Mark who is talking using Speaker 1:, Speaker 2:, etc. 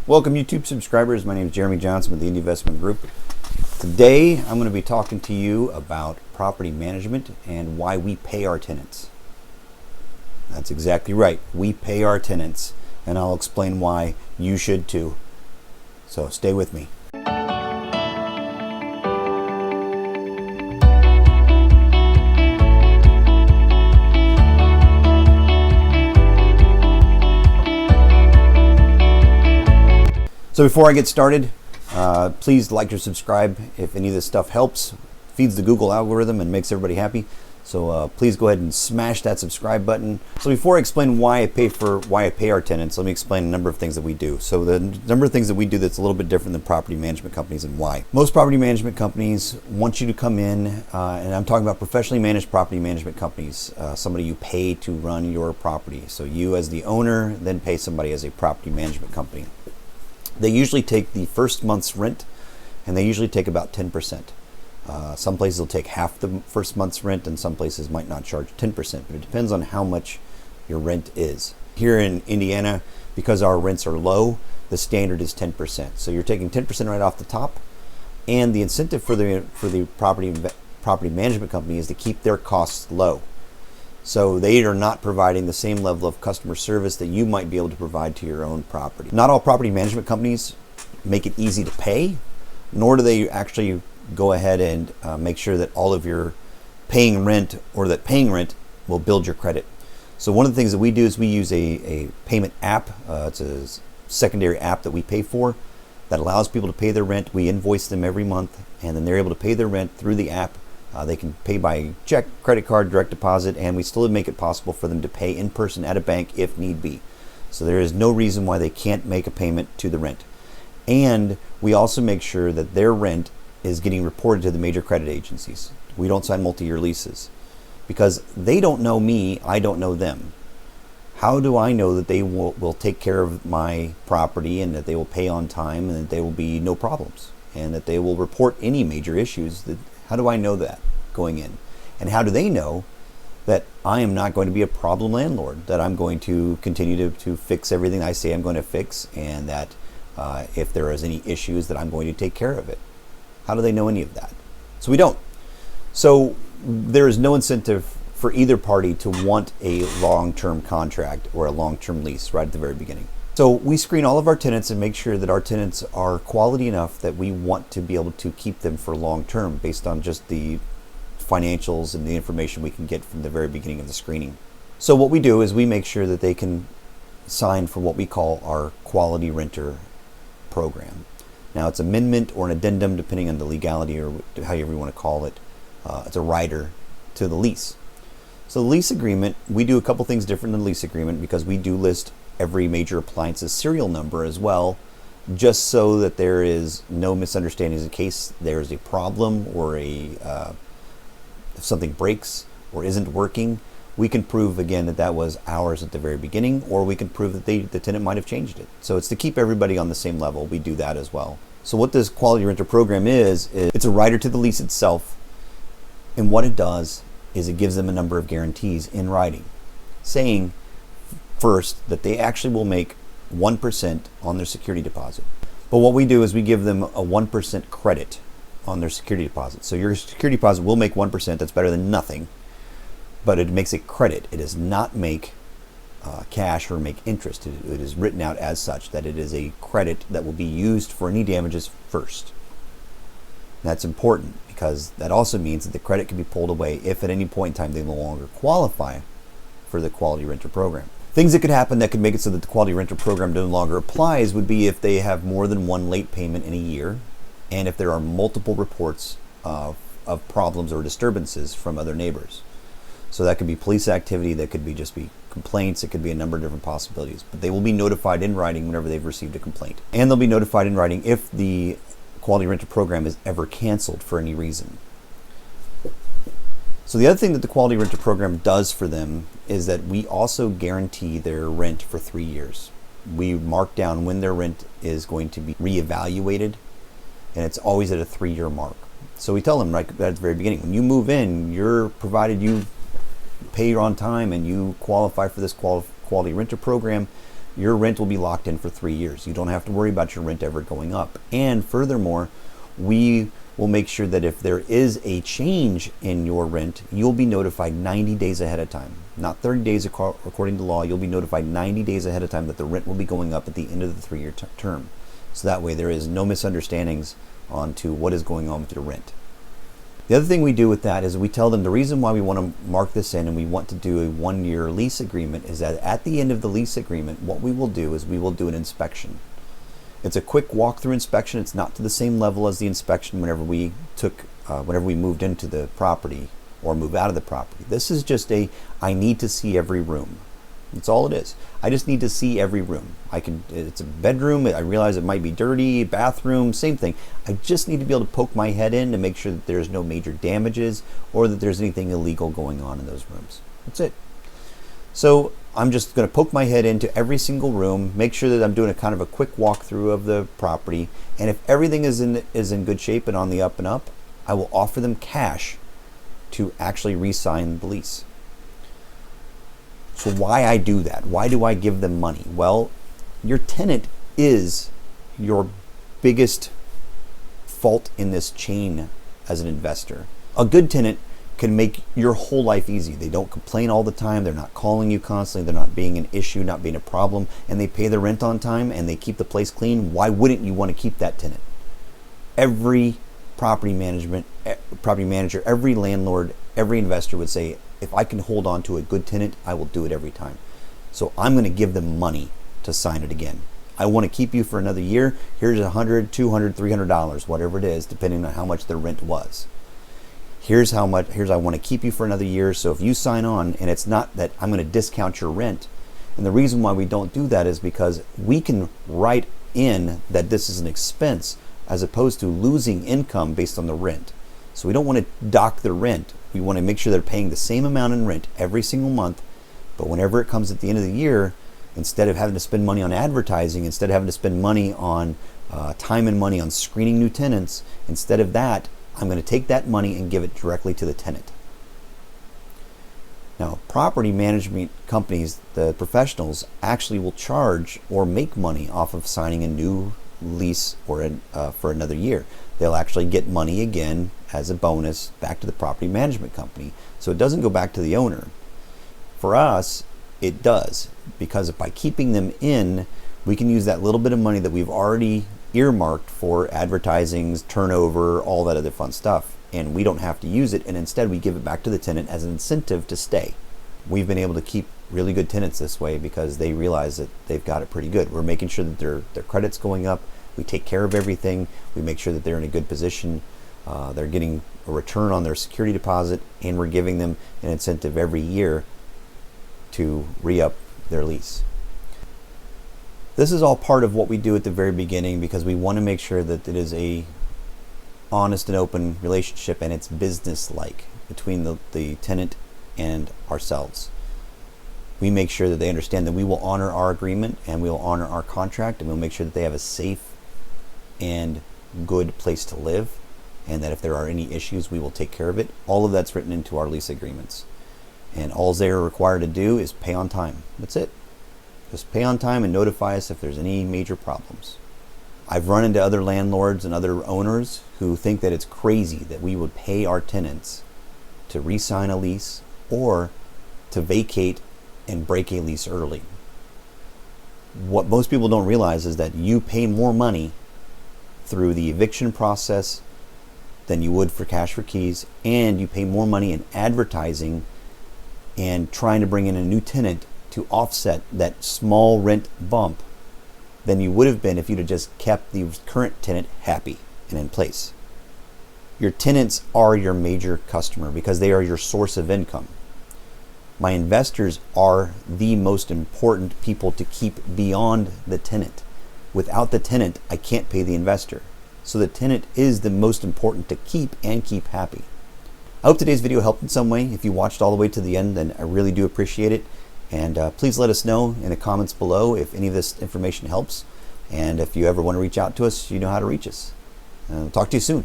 Speaker 1: Welcome YouTube subscribers. My name is Jeremy Johnson with the Indie Investment Group. Today I'm going to be talking to you about property management and why we pay our tenants. That's exactly right. We pay our tenants, and I'll explain why you should too. So stay with me. So before I get started, please like or subscribe if any of this stuff helps, feeds the Google algorithm and makes everybody happy. So please go ahead and smash that subscribe button. So before I explain why I pay our tenants, let me explain a number of things that we do. So the number of things that we do that's a little bit different than property management companies and why. Most property management companies want you to come in, and I'm talking about professionally managed property management companies, somebody you pay to run your property. So you as the owner then pay somebody as a property management company. They usually take the first month's rent, and they usually take about 10%. Some places will take half the first month's rent, and some places might not charge 10%, but it depends on how much your rent is. Here in Indiana, because our rents are low, the standard is 10%. So you're taking 10% right off the top, and the incentive for the property management company is to keep their costs low. So they are not providing the same level of customer service that you might be able to provide to your own property. Not all property management companies make it easy to pay, nor do they actually go ahead and make sure that all of your paying rent or that paying rent will build your credit. So one of the things that we do is we use a payment app. It's a secondary app that we pay for that allows people to pay their rent. We invoice them every month, and then they're able to pay their rent through the app. They can pay by check, credit card, direct deposit, and we still make it possible for them to pay in person at a bank if need be. So there is no reason why they can't make a payment to the rent. And we also make sure that their rent is getting reported to the major credit agencies. We don't sign multi-year leases because they don't know me, I don't know them. How do I know that they will take care of my property and that they will pay on time and that there will be no problems and that they will report any major issues? How do I know that going in? And how do they know that I am not going to be a problem landlord, that I'm going to continue to fix everything I say I'm going to fix, and that if there is any issues that I'm going to take care of it? How do they know any of that? So we don't. So there is no incentive for either party to want a long-term contract or a long-term lease right at the very beginning. So we screen all of our tenants and make sure that our tenants are quality enough that we want to be able to keep them for long term based on just the financials and the information we can get from the very beginning of the screening. So what we do is we make sure that they can sign for what we call our quality renter program. Now it's amendment or an addendum depending on the legality or however you want to call it. It's a rider to the lease. So the lease agreement, we do a couple things different than the lease agreement because we do list every major appliance's serial number as well, just so that there is no misunderstandings in case there's a problem or if something breaks or isn't working. We can prove again that was ours at the very beginning, or we can prove that the tenant might have changed it. So it's to keep everybody on the same level. We do that as well. So what this quality renter program is it's a rider to the lease itself, and what it does is it gives them a number of guarantees in writing, saying first that they actually will make 1% on their security deposit. But what we do is we give them a 1% credit on their security deposit. So your security deposit will make 1%. That's better than nothing, but it makes a credit. It does not make cash or make interest. It is written out as such that it is a credit that will be used for any damages first. That's important because that also means that the credit can be pulled away if at any point in time they no longer qualify for the quality renter program. Things that could happen that could make it so that the quality rental program no longer applies would be if they have more than one late payment in a year, and if there are multiple reports of problems or disturbances from other neighbors. So that could be police activity, that could be just be complaints, it could be a number of different possibilities. But they will be notified in writing whenever they've received a complaint. And they'll be notified in writing if the quality rental program is ever canceled for any reason. So the other thing that the quality renter program does for them is that we also guarantee their rent for 3 years. We mark down when their rent is going to be reevaluated, and it's always at a 3-year mark. So we tell them right at the very beginning, when you move in, you're provided you pay on time and you qualify for this quality renter program, your rent will be locked in for 3 years. You don't have to worry about your rent ever going up. And furthermore, we will make sure that if there is a change in your rent, you'll be notified 90 days ahead of time. Not 30 days according to law. You'll be notified 90 days ahead of time that the rent will be going up at the end of the 3-year term. So that way there is no misunderstandings on to what is going on with your rent. The other thing we do with that is we tell them the reason why we want to mark this in and we want to do a 1-year lease agreement is that at the end of the lease agreement, what we will do is we will do an inspection. It's a quick walkthrough inspection. It's not to the same level as the inspection whenever we moved into the property or move out of the property. This is just I need to see every room. That's all it is. I just need to see every room. It's a bedroom. I realize it might be dirty, bathroom, same thing. I just need to be able to poke my head in to make sure that there's no major damages or that there's anything illegal going on in those rooms. That's it. So I'm just going to poke my head into every single room, make sure that I'm doing a kind of a quick walkthrough of the property, and if everything is in good shape and on the up and up, I will offer them cash to actually re-sign the lease. So why I do that? Why do I give them money? Well, your tenant is your biggest fault in this chain as an investor. A good tenant can make your whole life easy. They don't complain all the time. They're not calling you constantly. They're not being an issue, not being a problem, and they pay their rent on time and they keep the place clean. Why wouldn't you want to keep that tenant? Every property manager, every landlord, every investor would say, if I can hold on to a good tenant, I will do it every time. So I'm going to give them money to sign it again. I want to keep you for another year. Here's $100, $200, $300, whatever it is, depending on how much their rent was. Here's I want to keep you for another year. So if you sign on, and it's not that I'm going to discount your rent. And the reason why we don't do that is because we can write in that this is an expense as opposed to losing income based on the rent. So we don't want to dock the rent. We want to make sure they're paying the same amount in rent every single month. But whenever it comes at the end of the year, instead of having to spend money on advertising, instead of having to spend money on time and money on screening new tenants, instead of that, I'm going to take that money and give it directly to the tenant. Now, property management companies, the professionals, actually will charge or make money off of signing a new lease or for another year. They'll actually get money again as a bonus back to the property management company. So it doesn't go back to the owner. For us, it does, because by keeping them in, we can use that little bit of money that we've already earmarked for advertising, turnover, all that other fun stuff, and we don't have to use it, and instead we give it back to the tenant as an incentive to stay. We've been able to keep really good tenants this way because they realize that they've got it pretty good. We're making sure that their credit's going up. We take care of everything. We make sure that they're in a good position. They're getting a return on their security deposit, and we're giving them an incentive every year to re-up their lease. This is all part of what we do at the very beginning because we want to make sure that it is a honest and open relationship and it's business-like between the tenant and ourselves. We make sure that they understand that we will honor our agreement and we will honor our contract, and we'll make sure that they have a safe and good place to live, and that if there are any issues, we will take care of it. All of that's written into our lease agreements. And all they are required to do is pay on time. That's it. Just pay on time and notify us if there's any major problems. I've run into other landlords and other owners who think that it's crazy that we would pay our tenants to re-sign a lease or to vacate and break a lease early. What most people don't realize is that you pay more money through the eviction process than you would for cash for keys, and you pay more money in advertising and trying to bring in a new tenant to offset that small rent bump than you would have been if you'd have just kept the current tenant happy and in place. Your tenants are your major customer because they are your source of income. My investors are the most important people to keep beyond the tenant. Without the tenant, I can't pay the investor. So the tenant is the most important to keep and keep happy. I hope today's video helped in some way. If you watched all the way to the end, then I really do appreciate it. And please let us know in the comments below if any of this information helps. And if you ever want to reach out to us, you know how to reach us. Talk to you soon.